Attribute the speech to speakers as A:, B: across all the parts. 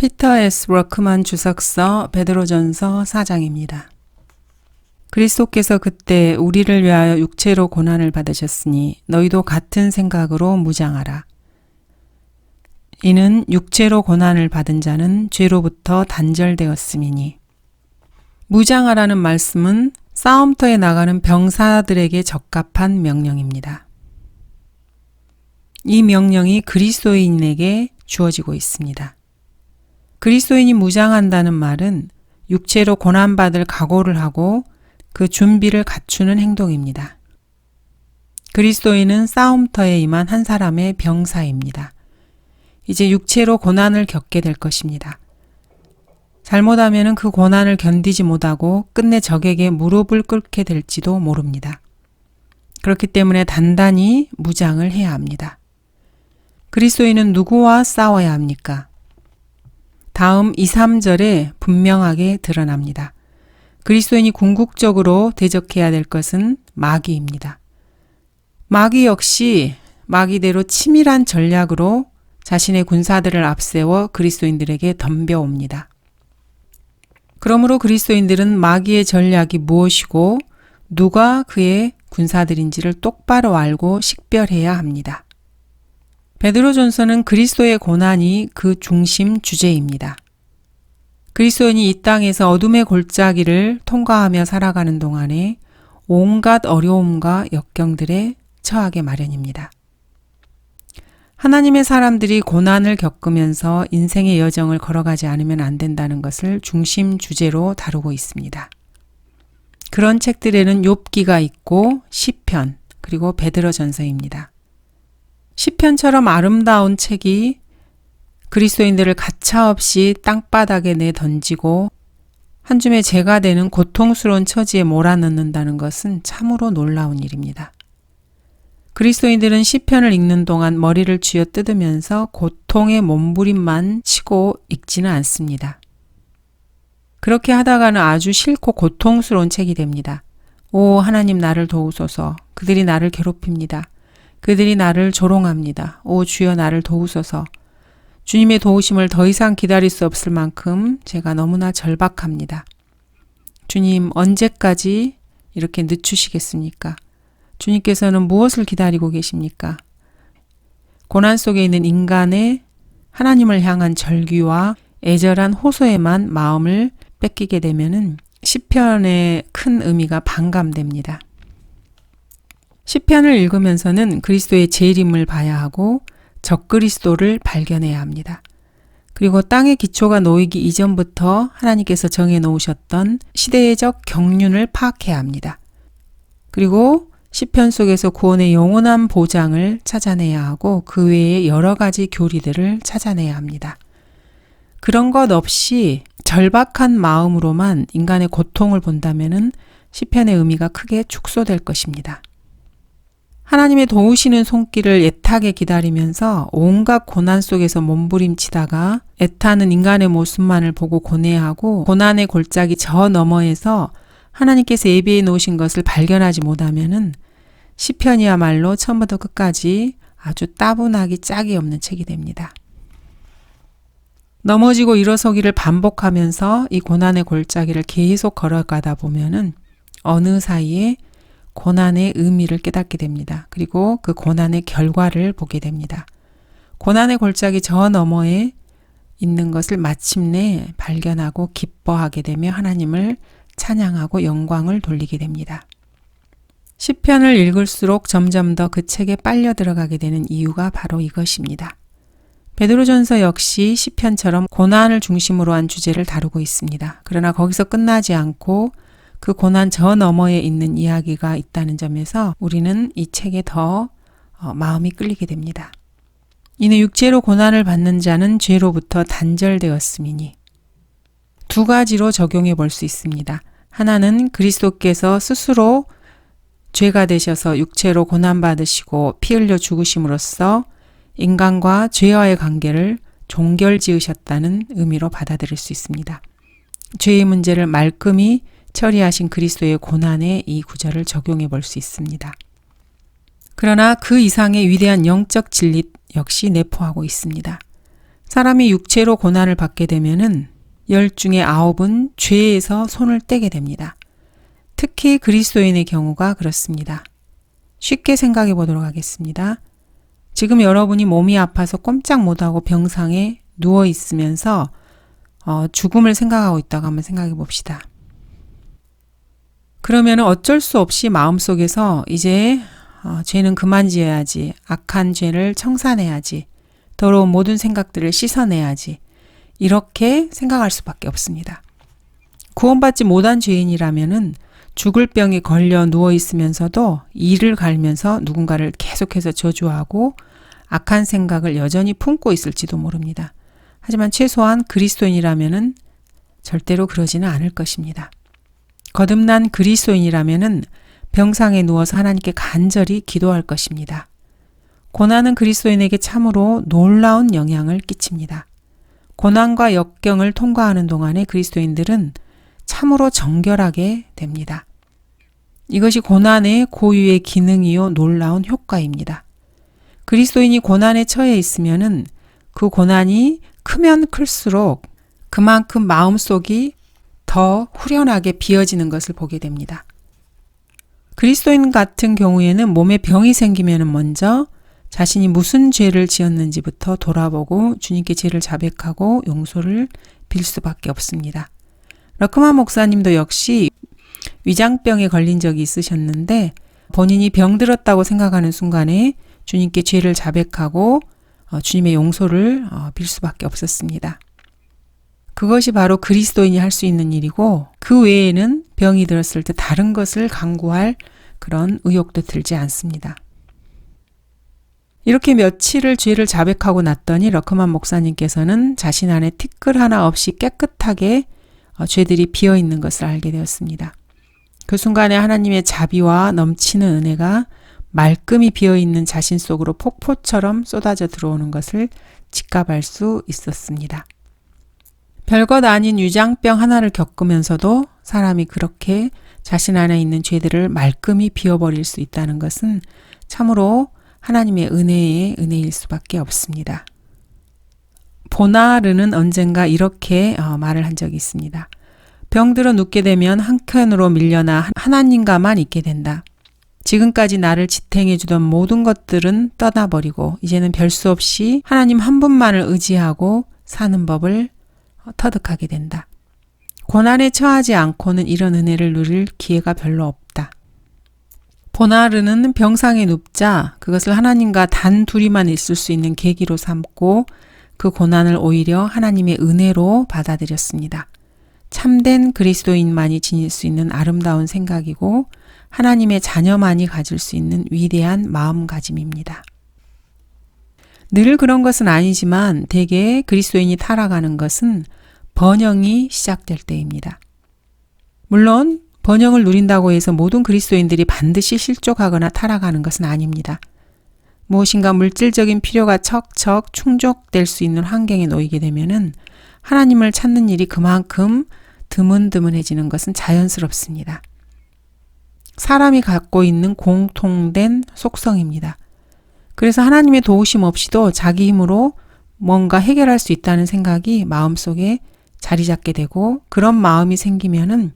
A: 피터 S. 워크만 주석서 베드로전서 4장입니다. 그리스도께서 그때 우리를 위하여 육체로 고난을 받으셨으니 너희도 같은 생각으로 무장하라. 이는 육체로 고난을 받은 자는 죄로부터 단절되었음이니. 무장하라는 말씀은 싸움터에 나가는 병사들에게 적합한 명령입니다. 이 명령이 그리스도인에게 주어지고 있습니다. 그리스도인이 무장한다는 말은 육체로 고난받을 각오를 하고 그 준비를 갖추는 행동입니다. 그리스도인은 싸움터에 임한 한 사람의 병사입니다. 이제 육체로 고난을 겪게 될 것입니다. 잘못하면 그 고난을 견디지 못하고 끝내 적에게 무릎을 꿇게 될지도 모릅니다. 그렇기 때문에 단단히 무장을 해야 합니다. 그리스도인은 누구와 싸워야 합니까? 다음 2, 3절에 분명하게 드러납니다. 그리스도인이 궁극적으로 대적해야 될 것은 마귀입니다. 마귀 역시 마귀대로 치밀한 전략으로 자신의 군사들을 앞세워 그리스도인들에게 덤벼옵니다. 그러므로 그리스도인들은 마귀의 전략이 무엇이고 누가 그의 군사들인지를 똑바로 알고 식별해야 합니다. 베드로전서는 그리스도의 고난이 그 중심 주제입니다. 그리스도인이 이 땅에서 어둠의 골짜기를 통과하며 살아가는 동안에 온갖 어려움과 역경들에 처하게 마련입니다. 하나님의 사람들이 고난을 겪으면서 인생의 여정을 걸어가지 않으면 안 된다는 것을 중심 주제로 다루고 있습니다. 그런 책들에는 욥기가 있고 시편 그리고 베드로전서입니다. 시편처럼 아름다운 책이 그리스도인들을 가차없이 땅바닥에 내던지고 한 줌의 재가 되는 고통스러운 처지에 몰아넣는다는 것은 참으로 놀라운 일입니다. 그리스도인들은 시편을 읽는 동안 머리를 쥐어뜯으면서 고통의 몸부림만 치고 읽지는 않습니다. 그렇게 하다가는 아주 싫고 고통스러운 책이 됩니다. 오 하나님 나를 도우소서. 그들이 나를 괴롭힙니다. 그들이 나를 조롱합니다. 오 주여 나를 도우소서. 주님의 도우심을 더 이상 기다릴 수 없을 만큼 제가 너무나 절박합니다. 주님 언제까지 이렇게 늦추시겠습니까? 주님께서는 무엇을 기다리고 계십니까? 고난 속에 있는 인간의 하나님을 향한 절규와 애절한 호소에만 마음을 뺏기게 되면은 시편의 큰 의미가 반감됩니다. 시편을 읽으면서는 그리스도의 재림을 봐야 하고 적그리스도를 발견해야 합니다. 그리고 땅의 기초가 놓이기 이전부터 하나님께서 정해 놓으셨던 시대적 경륜을 파악해야 합니다. 그리고 시편 속에서 구원의 영원한 보장을 찾아내야 하고 그 외에 여러 가지 교리들을 찾아내야 합니다. 그런 것 없이 절박한 마음으로만 인간의 고통을 본다면은 시편의 의미가 크게 축소될 것입니다. 하나님의 도우시는 손길을 애타게 기다리면서 온갖 고난 속에서 몸부림치다가 애타는 인간의 모습만을 보고 고뇌하고 고난의 골짜기 저 너머에서 하나님께서 예비해 놓으신 것을 발견하지 못하면은 시편이야말로 처음부터 끝까지 아주 따분하기 짝이 없는 책이 됩니다. 넘어지고 일어서기를 반복하면서 이 고난의 골짜기를 계속 걸어가다 보면은 어느 사이에 고난의 의미를 깨닫게 됩니다. 그리고 그 고난의 결과를 보게 됩니다. 고난의 골짜기 저 너머에 있는 것을 마침내 발견하고 기뻐하게 되며 하나님을 찬양하고 영광을 돌리게 됩니다. 시편을 읽을수록 점점 더 그 책에 빨려 들어가게 되는 이유가 바로 이것입니다. 베드로전서 역시 시편처럼 고난을 중심으로 한 주제를 다루고 있습니다. 그러나 거기서 끝나지 않고 그 고난 저 너머에 있는 이야기가 있다는 점에서 우리는 이 책에 더 마음이 끌리게 됩니다. 이는 육체로 고난을 받는 자는 죄로부터 단절되었음이니. 두 가지로 적용해 볼 수 있습니다. 하나는 그리스도께서 스스로 죄가 되셔서 육체로 고난받으시고 피 흘려 죽으심으로써 인간과 죄와의 관계를 종결지으셨다는 의미로 받아들일 수 있습니다. 죄의 문제를 말끔히 처리하신 그리스도의 고난에 이 구절을 적용해 볼 수 있습니다. 그러나 그 이상의 위대한 영적 진리 역시 내포하고 있습니다. 사람이 육체로 고난을 받게 되면은 10 중에 9은 죄에서 손을 떼게 됩니다. 특히 그리스도인의 경우가 그렇습니다. 쉽게 생각해 보도록 하겠습니다. 지금 여러분이 몸이 아파서 꼼짝 못하고 병상에 누워 있으면서 죽음을 생각하고 있다고 한번 생각해 봅시다. 그러면 어쩔 수 없이 마음속에서 이제 죄는 그만 지어야지, 악한 죄를 청산해야지, 더러운 모든 생각들을 씻어내야지, 이렇게 생각할 수밖에 없습니다. 구원받지 못한 죄인이라면은 죽을 병에 걸려 누워 있으면서도 이를 갈면서 누군가를 계속해서 저주하고 악한 생각을 여전히 품고 있을지도 모릅니다. 하지만 최소한 그리스도인이라면은 절대로 그러지는 않을 것입니다. 거듭난 그리스도인이라면은 병상에 누워서 하나님께 간절히 기도할 것입니다. 고난은 그리스도인에게 참으로 놀라운 영향을 끼칩니다. 고난과 역경을 통과하는 동안에 그리스도인들은 참으로 정결하게 됩니다. 이것이 고난의 고유의 기능이요 놀라운 효과입니다. 그리스도인이 고난에 처해 있으면은 그 고난이 크면 클수록 그만큼 마음속이 더 후련하게 비어지는 것을 보게 됩니다. 그리스도인 같은 경우에는 몸에 병이 생기면 먼저 자신이 무슨 죄를 지었는지부터 돌아보고 주님께 죄를 자백하고 용서를 빌 수밖에 없습니다. 러크만 목사님도 역시 위장병에 걸린 적이 있으셨는데 본인이 병들었다고 생각하는 순간에 주님께 죄를 자백하고 주님의 용서를 빌 수밖에 없었습니다. 그것이 바로 그리스도인이 할 수 있는 일이고 그 외에는 병이 들었을 때 다른 것을 강구할 그런 의욕도 들지 않습니다. 이렇게 며칠을 죄를 자백하고 났더니 러크만 목사님께서는 자신 안에 티끌 하나 없이 깨끗하게 죄들이 비어있는 것을 알게 되었습니다. 그 순간에 하나님의 자비와 넘치는 은혜가 말끔히 비어있는 자신 속으로 폭포처럼 쏟아져 들어오는 것을 직감할 수 있었습니다. 별것 아닌 위장병 하나를 겪으면서도 사람이 그렇게 자신 안에 있는 죄들을 말끔히 비워버릴 수 있다는 것은 참으로 하나님의 은혜의 은혜일 수밖에 없습니다. 보나르는 언젠가 이렇게 말을 한 적이 있습니다. 병들어 눕게 되면 한켠으로 밀려나 하나님과만 있게 된다. 지금까지 나를 지탱해 주던 모든 것들은 떠나버리고 이제는 별 수 없이 하나님 한 분만을 의지하고 사는 법을 터득하게 된다. 고난에 처하지 않고는 이런 은혜를 누릴 기회가 별로 없다. 보나르는 병상에 눕자 그것을 하나님과 단 둘이만 있을 수 있는 계기로 삼고 그 고난을 오히려 하나님의 은혜로 받아들였습니다. 참된 그리스도인만이 지닐 수 있는 아름다운 생각이고 하나님의 자녀만이 가질 수 있는 위대한 마음가짐입니다. 늘 그런 것은 아니지만 대개 그리스도인이 타락하는 것은 번영이 시작될 때입니다. 물론 번영을 누린다고 해서 모든 그리스도인들이 반드시 실족하거나 타락하는 것은 아닙니다. 무엇인가 물질적인 필요가 척척 충족될 수 있는 환경에 놓이게 되면은 하나님을 찾는 일이 그만큼 드문드문해지는 것은 자연스럽습니다. 사람이 갖고 있는 공통된 속성입니다. 그래서 하나님의 도우심 없이도 자기 힘으로 뭔가 해결할 수 있다는 생각이 마음속에 자리 잡게 되고 그런 마음이 생기면은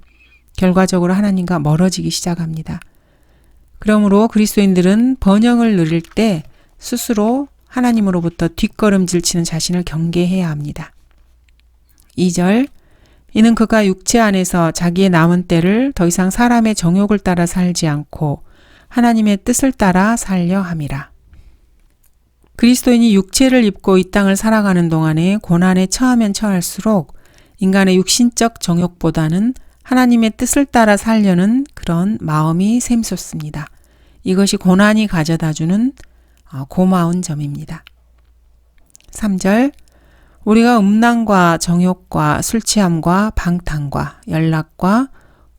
A: 결과적으로 하나님과 멀어지기 시작합니다. 그러므로 그리스도인들은 번영을 누릴 때 스스로 하나님으로부터 뒷걸음질 치는 자신을 경계해야 합니다. 2절 이는 그가 육체 안에서 자기의 남은 때를 더 이상 사람의 정욕을 따라 살지 않고 하나님의 뜻을 따라 살려 함이라. 그리스도인이 육체를 입고 이 땅을 살아가는 동안에 고난에 처하면 처할수록 인간의 육신적 정욕보다는 하나님의 뜻을 따라 살려는 그런 마음이 샘솟습니다. 이것이 고난이 가져다주는 고마운 점입니다. 3절 우리가 음란과 정욕과 술취함과 방탕과 연락과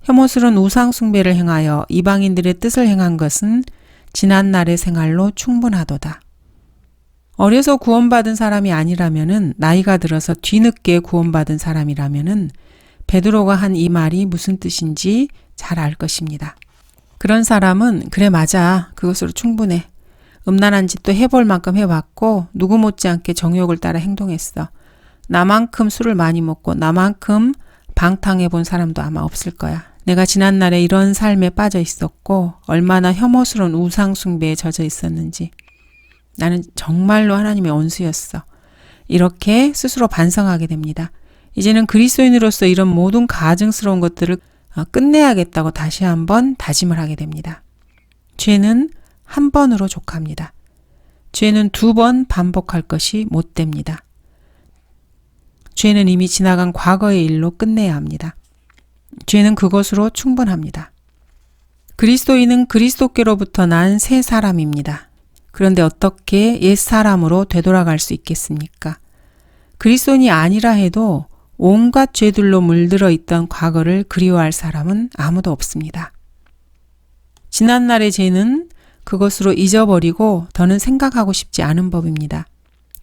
A: 혐오스러운 우상 숭배를 행하여 이방인들의 뜻을 행한 것은 지난날의 생활로 충분하도다. 어려서 구원받은 사람이 아니라면은 나이가 들어서 뒤늦게 구원받은 사람이라면은 베드로가 한 이 말이 무슨 뜻인지 잘 알 것입니다. 그런 사람은 그래 맞아 그것으로 충분해. 음란한 짓도 해볼 만큼 해봤고 누구 못지않게 정욕을 따라 행동했어. 나만큼 술을 많이 먹고 나만큼 방탕해본 사람도 아마 없을 거야. 내가 지난날에 이런 삶에 빠져 있었고 얼마나 혐오스러운 우상 숭배에 젖어 있었는지. 나는 정말로 하나님의 원수였어. 이렇게 스스로 반성하게 됩니다. 이제는 그리스도인으로서 이런 모든 가증스러운 것들을 끝내야겠다고 다시 한번 다짐을 하게 됩니다. 죄는 한 번으로 족합니다. 죄는 2번 반복할 것이 못 됩니다. 죄는 이미 지나간 과거의 일로 끝내야 합니다. 죄는 그것으로 충분합니다. 그리스도인은 그리스도께로부터 난 새 사람입니다. 그런데 어떻게 옛 사람으로 되돌아갈 수 있겠습니까? 그리스도인이 아니라 해도 온갖 죄들로 물들어 있던 과거를 그리워할 사람은 아무도 없습니다. 지난날의 죄는 그것으로 잊어버리고 더는 생각하고 싶지 않은 법입니다.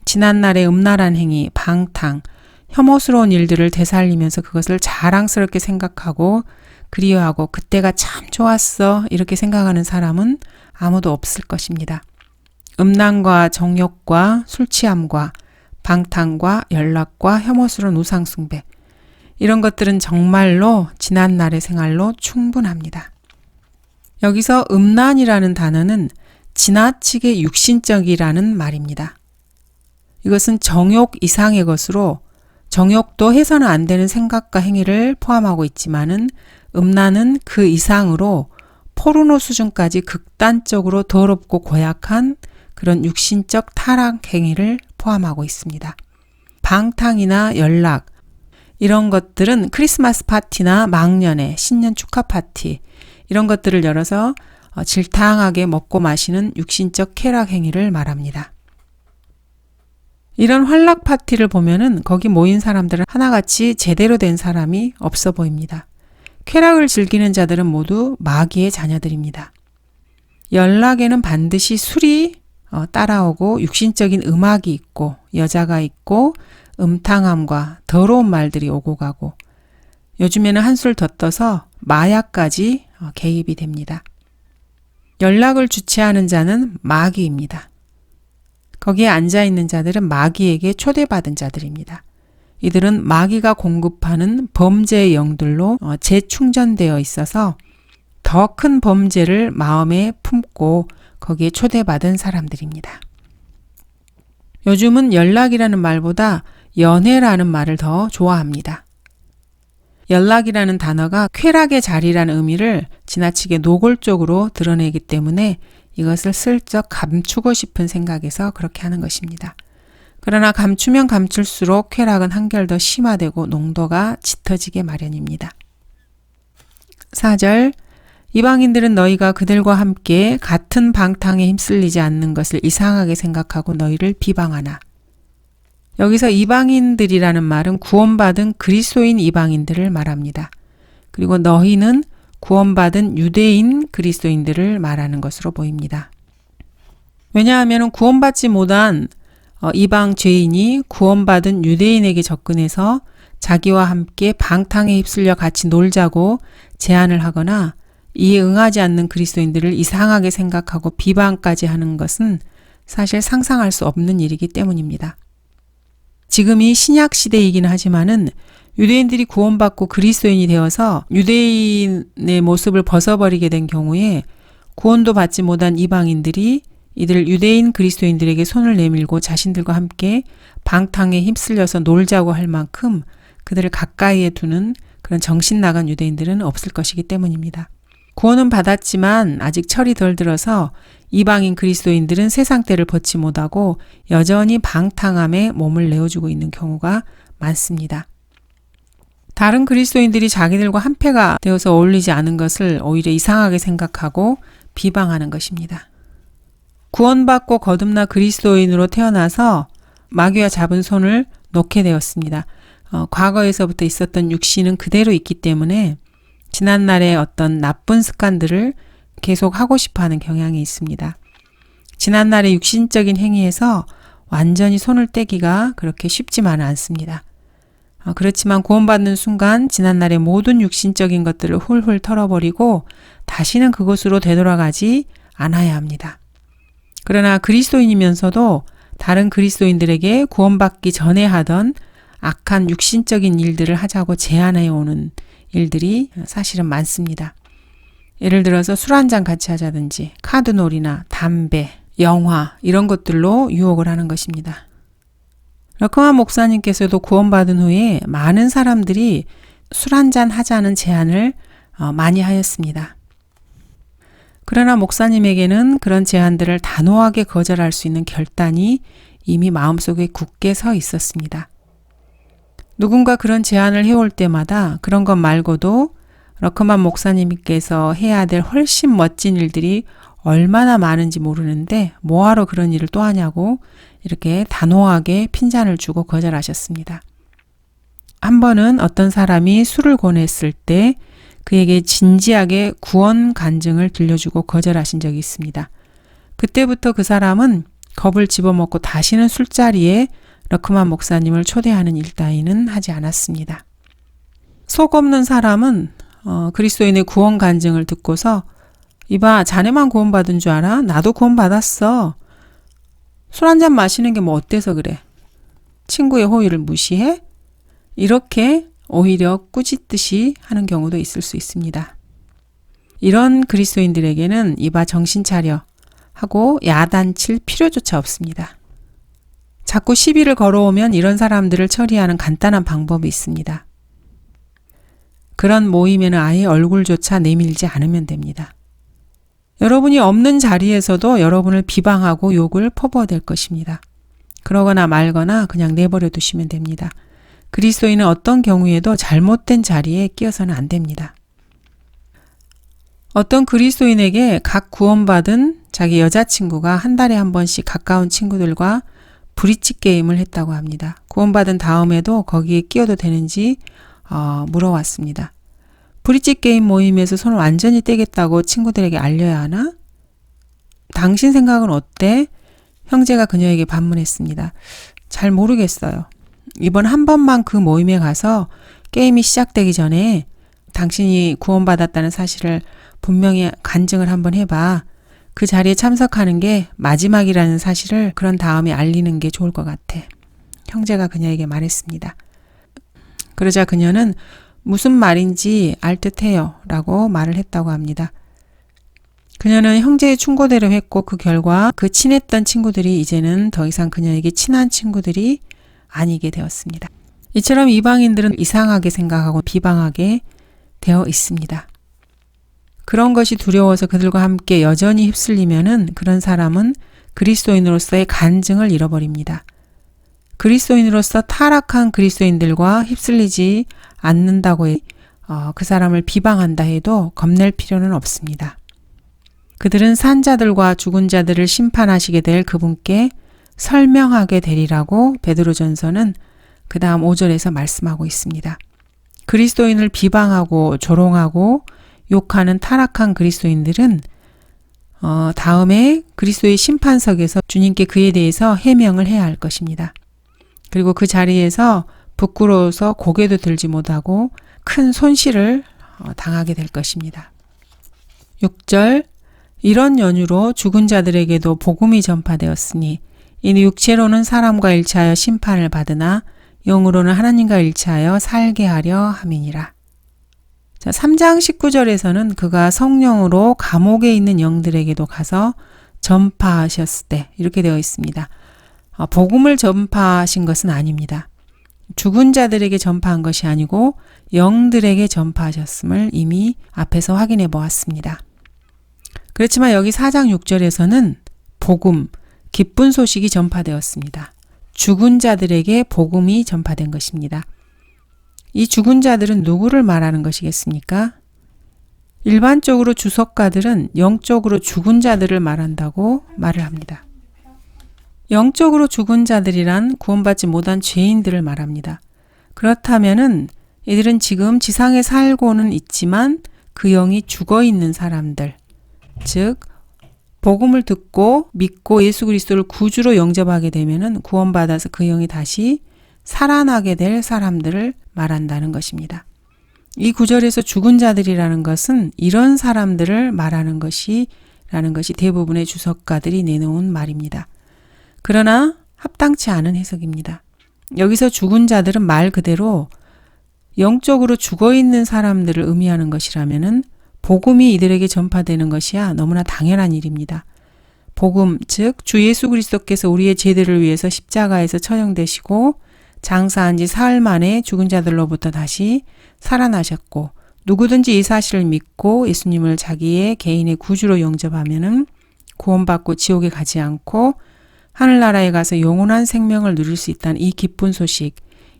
A: 지난날의 음란한 행위, 방탕, 혐오스러운 일들을 되살리면서 그것을 자랑스럽게 생각하고 그리워하고 그때가 참 좋았어 이렇게 생각하는 사람은 아무도 없을 것입니다. 음란과 정욕과 술취함과 방탕과 연락과 혐오스러운 우상숭배 이런 것들은 정말로 지난날의 생활로 충분합니다. 여기서 음란이라는 단어는 지나치게 육신적이라는 말입니다. 이것은 정욕 이상의 것으로 정욕도 해서는 안 되는 생각과 행위를 포함하고 있지만은 음란은 그 이상으로 포르노 수준까지 극단적으로 더럽고 고약한 그런 육신적 타락 행위를 포함하고 있습니다. 방탕이나 연락 이런 것들은 크리스마스 파티나 망년회, 신년 축하 파티 이런 것들을 열어서 질타하게 먹고 마시는 육신적 쾌락 행위를 말합니다. 이런 환락 파티를 보면은 거기 모인 사람들은 하나같이 제대로 된 사람이 없어 보입니다. 쾌락을 즐기는 자들은 모두 마귀의 자녀들입니다. 연락에는 반드시 술이 따라오고 육신적인 음악이 있고 여자가 있고 음탕함과 더러운 말들이 오고 가고 요즘에는 한술 더 떠서 마약까지 개입이 됩니다. 연락을 주최하는 자는 마귀입니다. 거기에 앉아있는 자들은 마귀에게 초대받은 자들입니다. 이들은 마귀가 공급하는 범죄의 영들로 재충전되어 있어서 더 큰 범죄를 마음에 품고 거기에 초대받은 사람들입니다. 요즘은 연락이라는 말보다 연애라는 말을 더 좋아합니다. 연락이라는 단어가 쾌락의 자리라는 의미를 지나치게 노골적으로 드러내기 때문에 이것을 슬쩍 감추고 싶은 생각에서 그렇게 하는 것입니다. 그러나 감추면 감출수록 쾌락은 한결 더 심화되고 농도가 짙어지게 마련입니다. 4절 이방인들은 너희가 그들과 함께 같은 방탕에 휩쓸리지 않는 것을 이상하게 생각하고 너희를 비방하나. 여기서 이방인들이라는 말은 구원받은 그리스도인 이방인들을 말합니다. 그리고 너희는 구원받은 유대인 그리스도인들을 말하는 것으로 보입니다. 왜냐하면 구원받지 못한 이방 죄인이 구원받은 유대인에게 접근해서 자기와 함께 방탕에 휩쓸려 같이 놀자고 제안을 하거나 이에 응하지 않는 그리스도인들을 이상하게 생각하고 비방까지 하는 것은 사실 상상할 수 없는 일이기 때문입니다. 지금이 신약 시대이긴 하지만은 유대인들이 구원받고 그리스도인이 되어서 유대인의 모습을 벗어버리게 된 경우에 구원도 받지 못한 이방인들이 이들 유대인 그리스도인들에게 손을 내밀고 자신들과 함께 방탕에 휩쓸려서 놀자고 할 만큼 그들을 가까이에 두는 그런 정신 나간 유대인들은 없을 것이기 때문입니다. 구원은 받았지만 아직 철이 덜 들어서 이방인 그리스도인들은 세상 때를 벗지 못하고 여전히 방탕함에 몸을 내어주고 있는 경우가 많습니다. 다른 그리스도인들이 자기들과 한패가 되어서 어울리지 않은 것을 오히려 이상하게 생각하고 비방하는 것입니다. 구원받고 거듭나 그리스도인으로 태어나서 마귀와 잡은 손을 놓게 되었습니다. 과거에서부터 있었던 육신은 그대로 있기 때문에 지난날의 어떤 나쁜 습관들을 계속 하고 싶어하는 경향이 있습니다. 지난날의 육신적인 행위에서 완전히 손을 떼기가 그렇게 쉽지만은 않습니다. 그렇지만 구원받는 순간 지난날의 모든 육신적인 것들을 훌훌 털어버리고 다시는 그곳으로 되돌아가지 않아야 합니다. 그러나 그리스도인이면서도 다른 그리스도인들에게 구원받기 전에 하던 악한 육신적인 일들을 하자고 제안해 오는 일들이 사실은 많습니다. 예를 들어서 술 한잔 같이 하자든지 카드놀이나 담배, 영화 이런 것들로 유혹을 하는 것입니다. 러커만 목사님께서도 구원받은 후에 많은 사람들이 술 한잔 하자는 제안을 많이 하였습니다. 그러나 목사님에게는 그런 제안들을 단호하게 거절할 수 있는 결단이 이미 마음속에 굳게 서 있었습니다. 누군가 그런 제안을 해올 때마다 그런 것 말고도 러커만 목사님께서 해야 될 훨씬 멋진 일들이 얼마나 많은지 모르는데 뭐하러 그런 일을 또 하냐고 이렇게 단호하게 핀잔을 주고 거절하셨습니다. 한 번은 어떤 사람이 술을 권했을 때 그에게 진지하게 구원 간증을 들려주고 거절하신 적이 있습니다. 그때부터 그 사람은 겁을 집어먹고 다시는 술자리에 러커만 목사님을 초대하는 일 따위는 하지 않았습니다. 속 없는 사람은 그리스도인의 구원 간증을 듣고서 이봐 자네만 구원받은 줄 알아? 나도 구원받았어. 술 한잔 마시는 게 뭐 어때서 그래? 친구의 호의를 무시해? 이렇게 오히려 꾸짖듯이 하는 경우도 있을 수 있습니다. 이런 그리스도인들에게는 이봐 정신 차려 하고 야단칠 필요조차 없습니다. 자꾸 시비를 걸어오면 이런 사람들을 처리하는 간단한 방법이 있습니다. 그런 모임에는 아예 얼굴조차 내밀지 않으면 됩니다. 여러분이 없는 자리에서도 여러분을 비방하고 욕을 퍼부어댈 것입니다. 그러거나 말거나 그냥 내버려 두시면 됩니다. 그리스도인은 어떤 경우에도 잘못된 자리에 끼어서는 안 됩니다. 어떤 그리스도인에게 각 구원받은 자기 여자친구가 한 달에 한 번씩 가까운 친구들과 브릿지 게임을 했다고 합니다. 구원받은 다음에도 거기에 끼어도 되는지 물어왔습니다. 브릿지 게임 모임에서 손을 완전히 떼겠다고 친구들에게 알려야 하나? 당신 생각은 어때? 형제가 그녀에게 반문했습니다. 잘 모르겠어요. 이번 한 번만 그 모임에 가서 게임이 시작되기 전에 당신이 구원받았다는 사실을 분명히 간증을 한번 해봐. 그 자리에 참석하는 게 마지막이라는 사실을 그런 다음에 알리는 게 좋을 것 같아. 형제가 그녀에게 말했습니다. 그러자 그녀는 무슨 말인지 알 듯해요 라고 말을 했다고 합니다. 그녀는 형제의 충고대로 했고 그 결과 그 친했던 친구들이 이제는 더 이상 그녀에게 친한 친구들이 아니게 되었습니다. 이처럼 이방인들은 이상하게 생각하고 비방하게 되어 있습니다. 그런 것이 두려워서 그들과 함께 여전히 휩쓸리면은 그런 사람은 그리스도인으로서의 간증을 잃어버립니다. 그리스도인으로서 타락한 그리스도인들과 휩쓸리지 않는다고 그 사람을 비방한다 해도 겁낼 필요는 없습니다. 그들은 산자들과 죽은 자들을 심판하시게 될 그분께 설명하게 되리라고 베드로전서는 그 다음 5절에서 말씀하고 있습니다. 그리스도인을 비방하고 조롱하고 욕하는 타락한 그리스도인들은 다음에 그리스도의 심판석에서 주님께 그에 대해서 해명을 해야 할 것입니다. 그리고 그 자리에서 부끄러워서 고개도 들지 못하고 큰 손실을 당하게 될 것입니다. 6절 이런 연유로 죽은 자들에게도 복음이 전파되었으니 이는 육체로는 사람과 일치하여 심판을 받으나 영으로는 하나님과 일치하여 살게 하려 함이니라. 자, 3장 19절에서는 그가 성령으로 감옥에 있는 영들에게도 가서 전파하셨을 때 이렇게 되어 있습니다. 복음을 전파하신 것은 아닙니다. 죽은 자들에게 전파한 것이 아니고 영들에게 전파하셨음을 이미 앞에서 확인해 보았습니다. 그렇지만 여기 4장 6절에서는 복음, 기쁜 소식이 전파되었습니다. 죽은 자들에게 복음이 전파된 것입니다. 이 죽은 자들은 누구를 말하는 것이겠습니까? 일반적으로 주석가들은 영적으로 죽은 자들을 말한다고 말을 합니다. 영적으로 죽은 자들이란 구원받지 못한 죄인들을 말합니다. 그렇다면은 이들은 지금 지상에 살고는 있지만 그 영이 죽어 있는 사람들, 즉 복음을 듣고 믿고 예수 그리스도를 구주로 영접하게 되면은 구원받아서 그 영이 다시 살아나게 될 사람들을 말한다는 것입니다. 이 구절에서 죽은 자들이라는 것은 이런 사람들을 말하는 것이라는 라는 것이 대부분의 주석가들이 내놓은 말입니다. 그러나 합당치 않은 해석입니다. 여기서 죽은 자들은 말 그대로 영적으로 죽어있는 사람들을 의미하는 것이라면은 복음이 이들에게 전파되는 것이야 너무나 당연한 일입니다. 복음, 즉 주 예수 그리스도께서 우리의 죄들을 위해서 십자가에서 처형되시고 장사한 지 사흘 만에 죽은 자들로부터 다시 살아나셨고 누구든지 이 사실을 믿고 예수님을 자기의 개인의 구주로 영접하면은 구원받고 지옥에 가지 않고 하늘나라에 가서 영원한 생명을 누릴 수 있다는 이 기쁜 소식,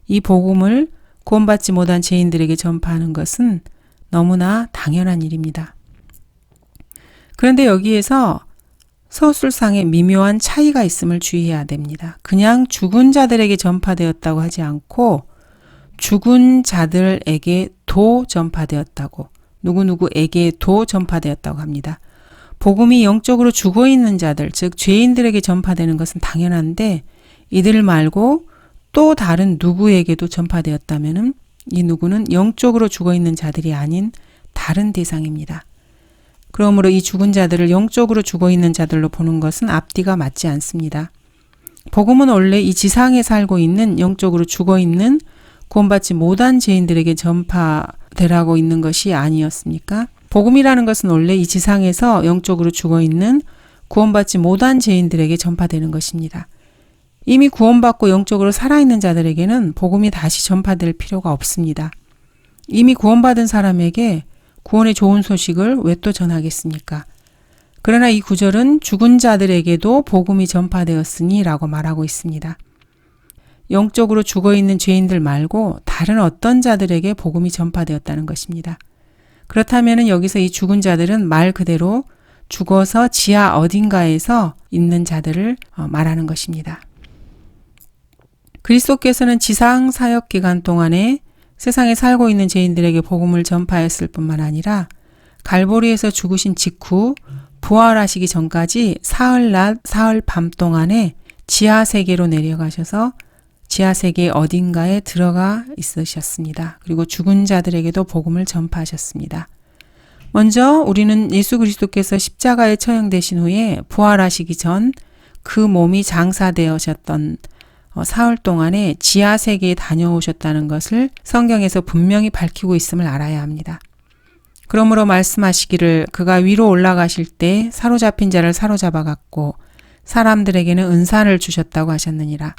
A: 이 복음을 구원받지 못한 죄인들에게 전파하는 것은 너무나 당연한 일입니다. 그런데 여기에서 서술상의 미묘한 차이가 있음을 주의해야 됩니다. 그냥 죽은 자들에게 전파되었다고 하지 않고 죽은 자들에게도 전파되었다고, 누구누구에게도 전파되었다고 합니다. 복음이 영적으로 죽어있는 자들, 즉 죄인들에게 전파되는 것은 당연한데 이들 말고 또 다른 누구에게도 전파되었다면 이 누구는 영적으로 죽어있는 자들이 아닌 다른 대상입니다. 그러므로 이 죽은 자들을 영적으로 죽어있는 자들로 보는 것은 앞뒤가 맞지 않습니다. 복음은 원래 이 지상에 살고 있는 영적으로 죽어있는 구원받지 못한 죄인들에게 전파되라고 있는 것이 아니었습니까? 복음이라는 것은 원래 이 지상에서 영적으로 죽어있는 구원받지 못한 죄인들에게 전파되는 것입니다. 이미 구원받고 영적으로 살아있는 자들에게는 복음이 다시 전파될 필요가 없습니다. 이미 구원받은 사람에게 구원의 좋은 소식을 왜 또 전하겠습니까? 그러나 이 구절은 죽은 자들에게도 복음이 전파되었으니 라고 말하고 있습니다. 영적으로 죽어있는 죄인들 말고 다른 어떤 자들에게 복음이 전파되었다는 것입니다. 그렇다면 여기서 이 죽은 자들은 말 그대로 죽어서 지하 어딘가에서 있는 자들을 말하는 것입니다. 그리스도께서는 지상 사역 기간 동안에 세상에 살고 있는 죄인들에게 복음을 전파했을 뿐만 아니라 갈보리에서 죽으신 직후 부활하시기 전까지 사흘낮 사흘밤 동안에 지하세계로 내려가셔서 지하세계 어딘가에 들어가 있으셨습니다. 그리고 죽은 자들에게도 복음을 전파하셨습니다. 먼저 우리는 예수 그리스도께서 십자가에 처형되신 후에 부활하시기 전 그 몸이 장사되어졌던 사흘 동안에 지하세계에 다녀오셨다는 것을 성경에서 분명히 밝히고 있음을 알아야 합니다. 그러므로 말씀하시기를 그가 위로 올라가실 때 사로잡힌 자를 사로잡아 갔고 사람들에게는 은사를 주셨다고 하셨느니라.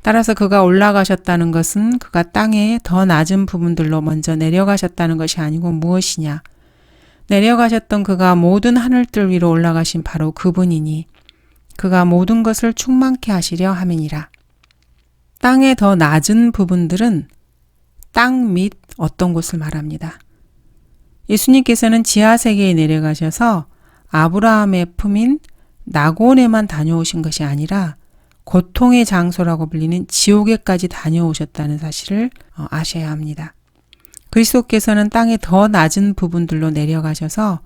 A: 따라서 그가 올라가셨다는 것은 그가 땅의 더 낮은 부분들로 먼저 내려가셨다는 것이 아니고 무엇이냐. 내려가셨던 그가 모든 하늘들 위로 올라가신 바로 그분이니 그가 모든 것을 충만케 하시려 함이니라. 땅의 더 낮은 부분들은 땅 밑 어떤 곳을 말합니다. 예수님께서는 지하세계에 내려가셔서 아브라함의 품인 낙원에만 다녀오신 것이 아니라 고통의 장소라고 불리는 지옥에까지 다녀오셨다는 사실을 아셔야 합니다. 그리스도께서는 땅의 더 낮은 부분들로 내려가셔서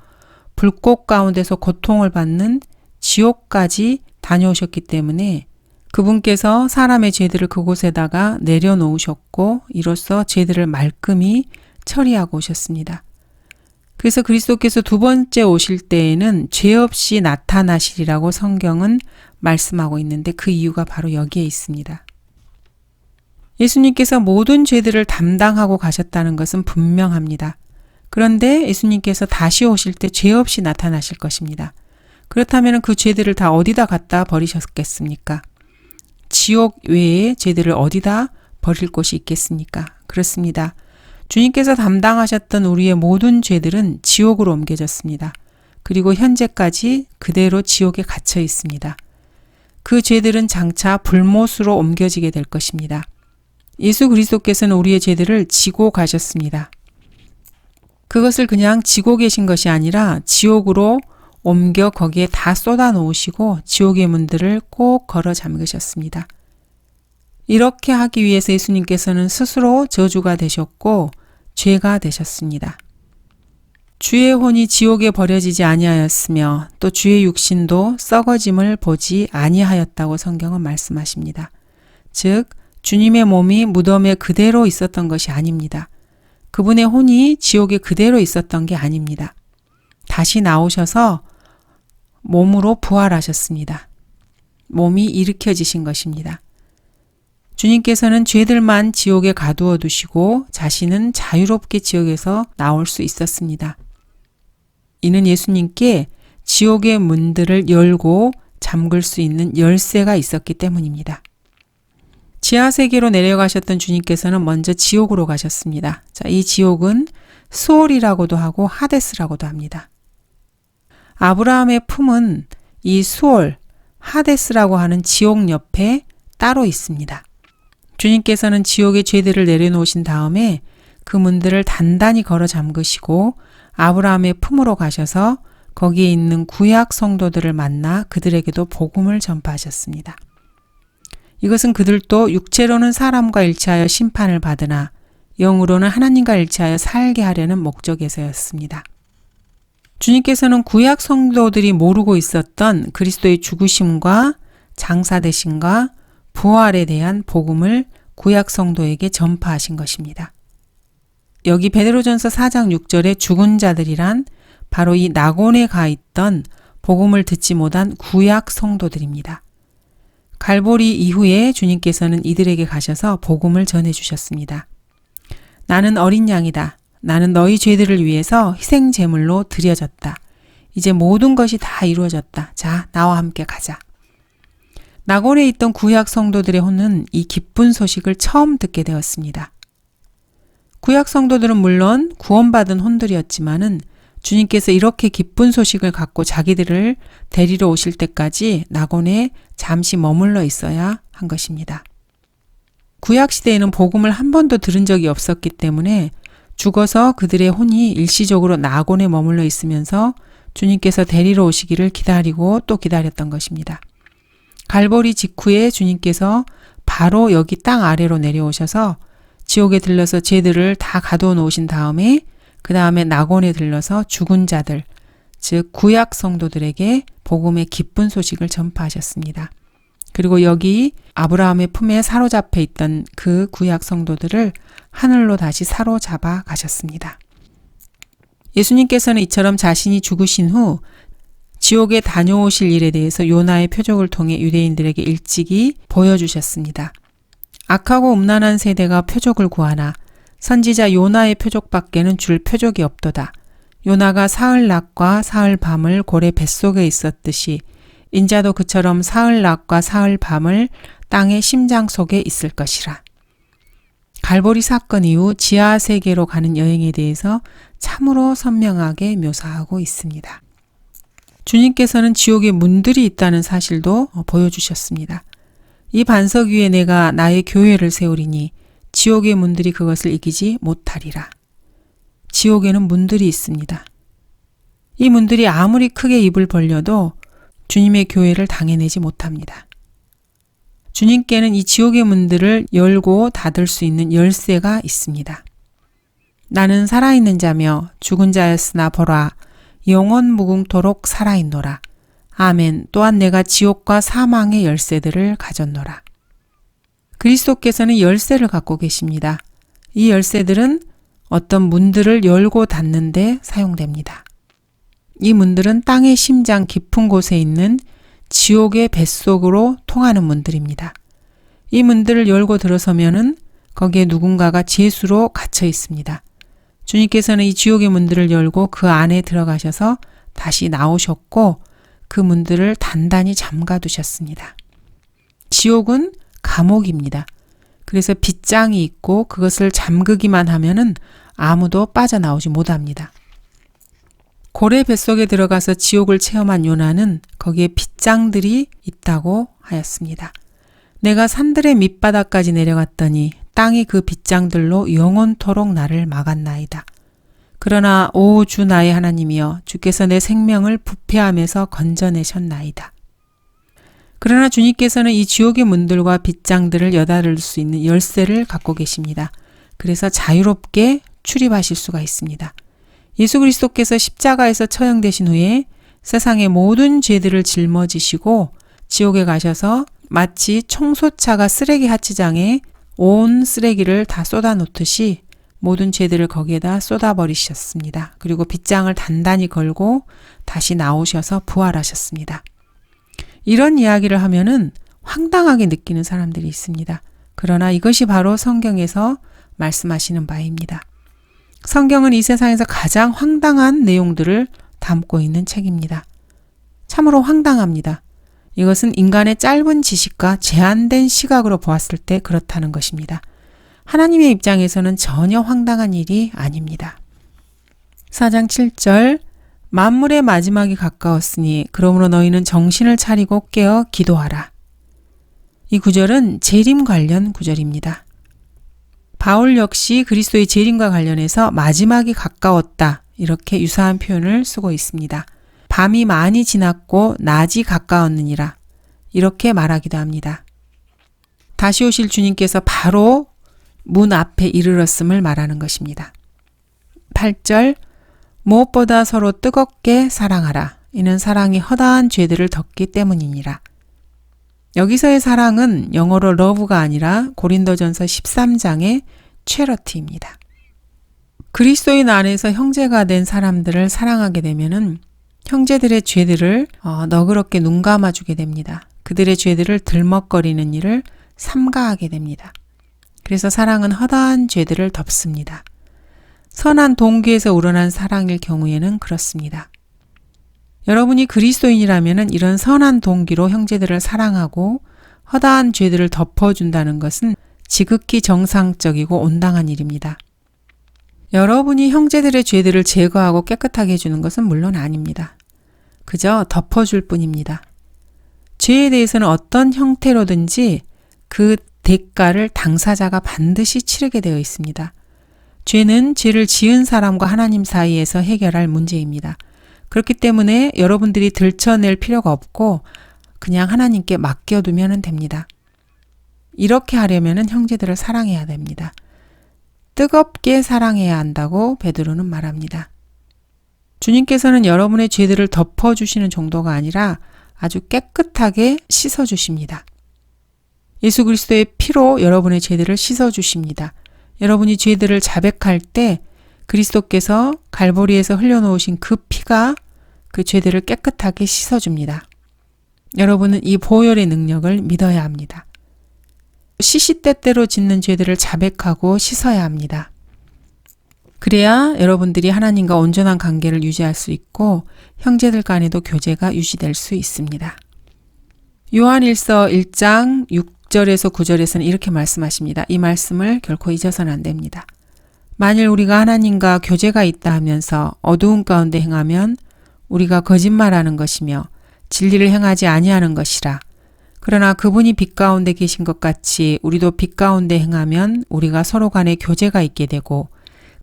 A: 불꽃 가운데서 고통을 받는 지옥까지 다녀오셨기 때문에 그분께서 사람의 죄들을 그곳에다가 내려놓으셨고 이로써 죄들을 말끔히 처리하고 오셨습니다. 그래서 그리스도께서 두 번째 오실 때에는 죄 없이 나타나시리라고 성경은 말씀하고 있는데 그 이유가 바로 여기에 있습니다. 예수님께서 모든 죄들을 담당하고 가셨다는 것은 분명합니다. 그런데 예수님께서 다시 오실 때 죄 없이 나타나실 것입니다. 그렇다면 그 죄들을 다 어디다 갖다 버리셨겠습니까? 지옥 외에 죄들을 어디다 버릴 곳이 있겠습니까? 그렇습니다. 주님께서 담당하셨던 우리의 모든 죄들은 지옥으로 옮겨졌습니다. 그리고 현재까지 그대로 지옥에 갇혀 있습니다. 그 죄들은 장차 불못으로 옮겨지게 될 것입니다. 예수 그리스도께서는 우리의 죄들을 지고 가셨습니다. 그것을 그냥 지고 계신 것이 아니라 지옥으로 옮겨 거기에 다 쏟아 놓으시고 지옥의 문들을 꼭 걸어 잠그셨습니다. 이렇게 하기 위해서 예수님께서는 스스로 저주가 되셨고 죄가 되셨습니다. 주의 혼이 지옥에 버려지지 아니하였으며 또 주의 육신도 썩어짐을 보지 아니하였다고 성경은 말씀하십니다. 즉 주님의 몸이 무덤에 그대로 있었던 것이 아닙니다. 그분의 혼이 지옥에 그대로 있었던 게 아닙니다. 다시 나오셔서 몸으로 부활하셨습니다. 몸이 일으켜지신 것입니다. 주님께서는 죄들만 지옥에 가두어 두시고 자신은 자유롭게 지옥에서 나올 수 있었습니다. 이는 예수님께 지옥의 문들을 열고 잠글 수 있는 열쇠가 있었기 때문입니다. 지하세계로 내려가셨던 주님께서는 먼저 지옥으로 가셨습니다. 자, 이 지옥은 수올이라고도 하고 하데스라고도 합니다. 아브라함의 품은 이 수올, 하데스라고 하는 지옥 옆에 따로 있습니다. 주님께서는 지옥의 죄들을 내려놓으신 다음에 그 문들을 단단히 걸어 잠그시고 아브라함의 품으로 가셔서 거기에 있는 구약 성도들을 만나 그들에게도 복음을 전파하셨습니다. 이것은 그들도 육체로는 사람과 일치하여 심판을 받으나 영으로는 하나님과 일치하여 살게 하려는 목적에서였습니다. 주님께서는 구약 성도들이 모르고 있었던 그리스도의 죽으심과 장사되심과 부활에 대한 복음을 구약 성도에게 전파하신 것입니다. 여기 베드로전서 4장 6절에 죽은 자들이란 바로 이 낙원에 가 있던 복음을 듣지 못한 구약 성도들입니다. 갈보리 이후에 주님께서는 이들에게 가셔서 복음을 전해 주셨습니다. 나는 어린 양이다. 나는 너희 죄들을 위해서 희생 제물로 드려졌다. 이제 모든 것이 다 이루어졌다. 자, 나와 함께 가자. 낙원에 있던 구약 성도들의 혼은 이 기쁜 소식을 처음 듣게 되었습니다. 구약 성도들은 물론 구원받은 혼들이었지만은 주님께서 이렇게 기쁜 소식을 갖고 자기들을 데리러 오실 때까지 낙원에 잠시 머물러 있어야 한 것입니다. 구약 시대에는 복음을 한 번도 들은 적이 없었기 때문에 죽어서 그들의 혼이 일시적으로 낙원에 머물러 있으면서 주님께서 데리러 오시기를 기다리고 또 기다렸던 것입니다. 갈보리 직후에 주님께서 바로 여기 땅 아래로 내려오셔서 지옥에 들러서 죄들을 다 가두어 놓으신 다음에 그 다음에 낙원에 들러서 죽은 자들, 즉 구약 성도들에게 복음의 기쁜 소식을 전파하셨습니다. 그리고 여기 아브라함의 품에 사로잡혀 있던 그 구약 성도들을 하늘로 다시 사로잡아 가셨습니다. 예수님께서는 이처럼 자신이 죽으신 후 지옥에 다녀오실 일에 대해서 요나의 표적을 통해 유대인들에게 일찍이 보여주셨습니다. 악하고 음란한 세대가 표적을 구하나 선지자 요나의 표적밖에는 줄 표적이 없도다. 요나가 사흘 낮과 사흘 밤을 고래 뱃속에 있었듯이 인자도 그처럼 사흘 낮과 사흘 밤을 땅의 심장 속에 있을 것이라. 갈보리 사건 이후 지하 세계로 가는 여행에 대해서 참으로 선명하게 묘사하고 있습니다. 주님께서는 지옥에 문들이 있다는 사실도 보여주셨습니다. 이 반석 위에 내가 나의 교회를 세우리니 지옥의 문들이 그것을 이기지 못하리라. 지옥에는 문들이 있습니다. 이 문들이 아무리 크게 입을 벌려도 주님의 교회를 당해내지 못합니다. 주님께는 이 지옥의 문들을 열고 닫을 수 있는 열쇠가 있습니다. 나는 살아있는 자며 죽은 자였으나 보라 영원 무궁토록 살아있노라. 아멘. 또한 내가 지옥과 사망의 열쇠들을 가졌노라. 그리스도께서는 열쇠를 갖고 계십니다. 이 열쇠들은 어떤 문들을 열고 닫는 데 사용됩니다. 이 문들은 땅의 심장 깊은 곳에 있는 지옥의 뱃속으로 통하는 문들입니다. 이 문들을 열고 들어서면은 거기에 누군가가 죄수로 갇혀 있습니다. 주님께서는 이 지옥의 문들을 열고 그 안에 들어가셔서 다시 나오셨고 그 문들을 단단히 잠가 두셨습니다. 지옥은 감옥입니다. 그래서 빗장이 있고 그것을 잠그기만 하면은 아무도 빠져나오지 못합니다. 고래 뱃속에 들어가서 지옥을 체험한 요나는 거기에 빗장들이 있다고 하였습니다. 내가 산들의 밑바닥까지 내려갔더니 땅이 그 빗장들로 영원토록 나를 막았나이다. 그러나 오 주 나의 하나님이여 주께서 내 생명을 부패함에서 건져내셨나이다. 그러나 주님께서는 이 지옥의 문들과 빗장들을 여닫을 수 있는 열쇠를 갖고 계십니다. 그래서 자유롭게 출입하실 수가 있습니다. 예수 그리스도께서 십자가에서 처형되신 후에 세상의 모든 죄들을 짊어지시고 지옥에 가셔서 마치 청소차가 쓰레기 하치장에 온 쓰레기를 다 쏟아놓듯이 모든 죄들을 거기에다 쏟아버리셨습니다. 그리고 빗장을 단단히 걸고 다시 나오셔서 부활하셨습니다. 이런 이야기를 하면은 황당하게 느끼는 사람들이 있습니다. 그러나 이것이 바로 성경에서 말씀하시는 바입니다. 성경은 이 세상에서 가장 황당한 내용들을 담고 있는 책입니다. 참으로 황당합니다. 이것은 인간의 짧은 지식과 제한된 시각으로 보았을 때 그렇다는 것입니다. 하나님의 입장에서는 전혀 황당한 일이 아닙니다. 4장 7절 만물의 마지막이 가까웠으니 그러므로 너희는 정신을 차리고 깨어 기도하라. 이 구절은 재림 관련 구절입니다. 바울 역시 그리스도의 재림과 관련해서 마지막이 가까웠다 이렇게 유사한 표현을 쓰고 있습니다. 밤이 많이 지났고 낮이 가까웠느니라 이렇게 말하기도 합니다. 다시 오실 주님께서 바로 문 앞에 이르렀음을 말하는 것입니다. 8절 무엇보다 서로 뜨겁게 사랑하라. 이는 사랑이 허다한 죄들을 덮기 때문이니라. 여기서의 사랑은 영어로 love가 아니라 고린도전서 13장의 charity입니다. 그리스도인 안에서 형제가 된 사람들을 사랑하게 되면은 형제들의 죄들을 너그럽게 눈 감아주게 됩니다. 그들의 죄들을 들먹거리는 일을 삼가하게 됩니다. 그래서 사랑은 허다한 죄들을 덮습니다. 선한 동기에서 우러난 사랑일 경우에는 그렇습니다. 여러분이 그리스도인이라면 이런 선한 동기로 형제들을 사랑하고 허다한 죄들을 덮어준다는 것은 지극히 정상적이고 온당한 일입니다. 여러분이 형제들의 죄들을 제거하고 깨끗하게 해주는 것은 물론 아닙니다. 그저 덮어줄 뿐입니다. 죄에 대해서는 어떤 형태로든지 그 대가를 당사자가 반드시 치르게 되어 있습니다. 죄는 죄를 지은 사람과 하나님 사이에서 해결할 문제입니다. 그렇기 때문에 여러분들이 들춰낼 필요가 없고 그냥 하나님께 맡겨두면 됩니다. 이렇게 하려면 형제들을 사랑해야 됩니다. 뜨겁게 사랑해야 한다고 베드로는 말합니다. 주님께서는 여러분의 죄들을 덮어주시는 정도가 아니라 아주 깨끗하게 씻어주십니다. 예수 그리스도의 피로 여러분의 죄들을 씻어주십니다. 여러분이 죄들을 자백할 때 그리스도께서 갈보리에서 흘려놓으신 그 피가 그 죄들을 깨끗하게 씻어줍니다. 여러분은 이 보혈의 능력을 믿어야 합니다. 시시때때로 짓는 죄들을 자백하고 씻어야 합니다. 그래야 여러분들이 하나님과 온전한 관계를 유지할 수 있고 형제들 간에도 교제가 유지될 수 있습니다. 요한일서 1장 6절에서 9절에서는 이렇게 말씀하십니다. 이 말씀을 결코 잊어서는 안 됩니다. 만일 우리가 하나님과 교제가 있다 하면서 어두운 가운데 행하면 우리가 거짓말하는 것이며 진리를 행하지 아니하는 것이라. 그러나 그분이 빛 가운데 계신 것 같이 우리도 빛 가운데 행하면 우리가 서로 간에 교제가 있게 되고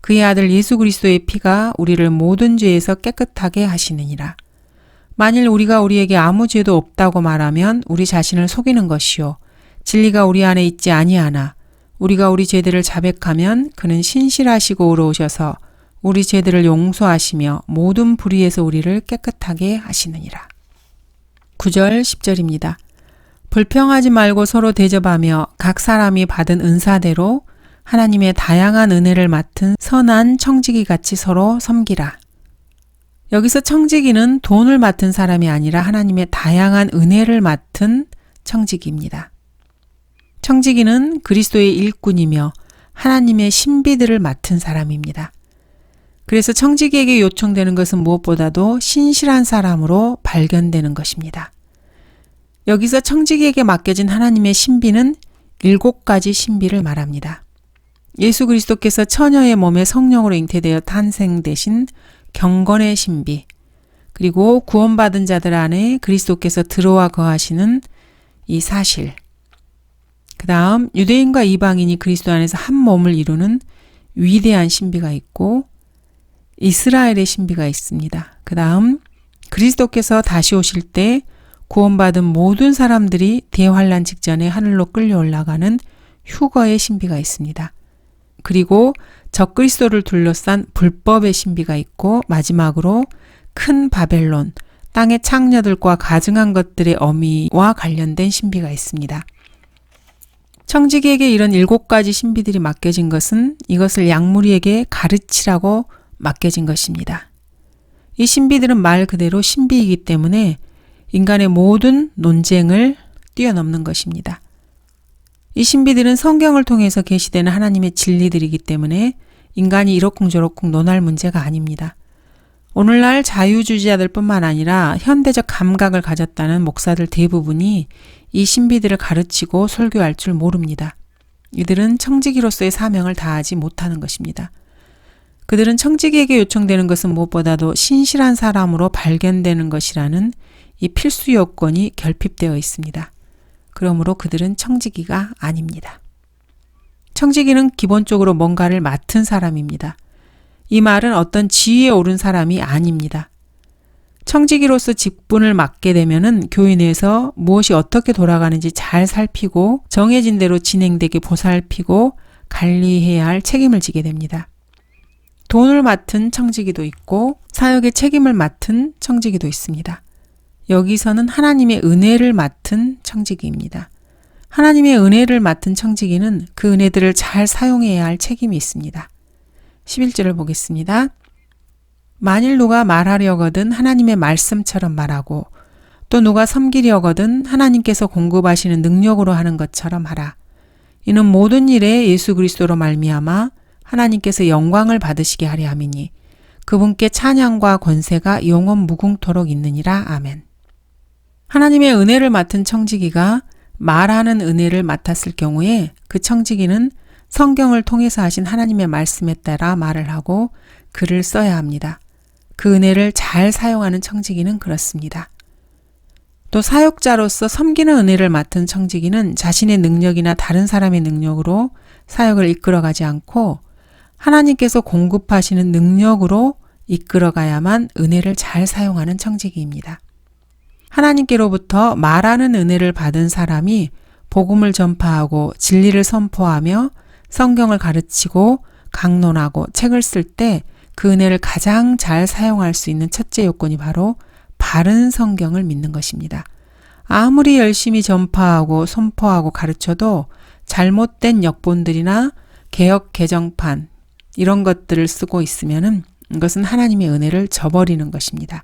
A: 그의 아들 예수 그리스도의 피가 우리를 모든 죄에서 깨끗하게 하시느니라. 만일 우리가 우리에게 아무 죄도 없다고 말하면 우리 자신을 속이는 것이요 진리가 우리 안에 있지 아니하나 우리가 우리 죄들을 자백하면 그는 신실하시고 의로우셔서 우리 죄들을 용서하시며 모든 불의에서 우리를 깨끗하게 하시느니라. 9절 10절입니다. 불평하지 말고 서로 대접하며 각 사람이 받은 은사대로 하나님의 다양한 은혜를 맡은 선한 청지기 같이 서로 섬기라. 여기서 청지기는 돈을 맡은 사람이 아니라 하나님의 다양한 은혜를 맡은 청지기입니다. 청지기는 그리스도의 일꾼이며 하나님의 신비들을 맡은 사람입니다. 그래서 청지기에게 요청되는 것은 무엇보다도 신실한 사람으로 발견되는 것입니다. 여기서 청지기에게 맡겨진 하나님의 신비는 7가지 신비를 말합니다. 예수 그리스도께서 처녀의 몸에 성령으로 잉태되어 탄생되신 경건의 신비, 그리고 구원받은 자들 안에 그리스도께서 들어와 거하시는 이 사실, 그 다음 유대인과 이방인이 그리스도 안에서 한 몸을 이루는 위대한 신비가 있고 이스라엘의 신비가 있습니다. 그 다음 그리스도께서 다시 오실 때 구원받은 모든 사람들이 대환란 직전에 하늘로 끌려 올라가는 휴거의 신비가 있습니다. 그리고 적그리스도를 둘러싼 불법의 신비가 있고 마지막으로 큰 바벨론, 땅의 창녀들과 가증한 것들의 어미와 관련된 신비가 있습니다. 청지기에게 이런 7가지 신비들이 맡겨진 것은 이것을 양무리에게 가르치라고 맡겨진 것입니다. 이 신비들은 말 그대로 신비이기 때문에 인간의 모든 논쟁을 뛰어넘는 것입니다. 이 신비들은 성경을 통해서 계시되는 하나님의 진리들이기 때문에 인간이 이러쿵저러쿵 논할 문제가 아닙니다. 오늘날 자유주의자들 뿐만 아니라 현대적 감각을 가졌다는 목사들 대부분이 이 신비들을 가르치고 설교할 줄 모릅니다. 이들은 청지기로서의 사명을 다하지 못하는 것입니다. 그들은 청지기에게 요청되는 것은 무엇보다도 신실한 사람으로 발견되는 것이라는 이 필수 요건이 결핍되어 있습니다. 그러므로 그들은 청지기가 아닙니다. 청지기는 기본적으로 뭔가를 맡은 사람입니다. 이 말은 어떤 지위에 오른 사람이 아닙니다. 청지기로서 직분을 맡게 되면은 교회 내에서 무엇이 어떻게 돌아가는지 잘 살피고 정해진 대로 진행되게 보살피고 관리해야 할 책임을 지게 됩니다. 돈을 맡은 청지기도 있고 사역의 책임을 맡은 청지기도 있습니다. 여기서는 하나님의 은혜를 맡은 청지기입니다. 하나님의 은혜를 맡은 청지기는 그 은혜들을 잘 사용해야 할 책임이 있습니다. 11절을 보겠습니다. 만일 누가 말하려거든 하나님의 말씀처럼 말하고 또 누가 섬기려거든 하나님께서 공급하시는 능력으로 하는 것처럼 하라. 이는 모든 일에 예수 그리스도로 말미암아 하나님께서 영광을 받으시게 하려 함이니 그분께 찬양과 권세가 영원 무궁토록 있느니라. 아멘. 하나님의 은혜를 맡은 청지기가 말하는 은혜를 맡았을 경우에 그 청지기는 성경을 통해서 하신 하나님의 말씀에 따라 말을 하고 글을 써야 합니다. 그 은혜를 잘 사용하는 청지기는 그렇습니다. 또 사역자로서 섬기는 은혜를 맡은 청지기는 자신의 능력이나 다른 사람의 능력으로 사역을 이끌어가지 않고 하나님께서 공급하시는 능력으로 이끌어가야만 은혜를 잘 사용하는 청지기입니다. 하나님께로부터 말하는 은혜를 받은 사람이 복음을 전파하고 진리를 선포하며 성경을 가르치고 강론하고 책을 쓸 때 그 은혜를 가장 잘 사용할 수 있는 첫째 요건이 바로 바른 성경을 믿는 것입니다. 아무리 열심히 전파하고 선포하고 가르쳐도 잘못된 역본들이나 개역 개정판 이런 것들을 쓰고 있으면은 이것은 하나님의 은혜를 저버리는 것입니다.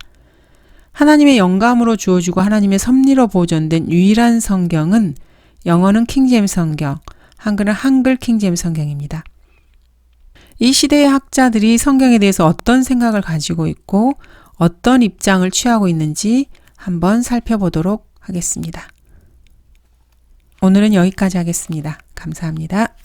A: 하나님의 영감으로 주어지고 하나님의 섭리로 보존된 유일한 성경은 영어는 킹제임스 성경, 한글은 한글 킹제임스 성경입니다. 이 시대의 학자들이 성경에 대해서 어떤 생각을 가지고 있고 어떤 입장을 취하고 있는지 한번 살펴보도록 하겠습니다. 오늘은 여기까지 하겠습니다. 감사합니다.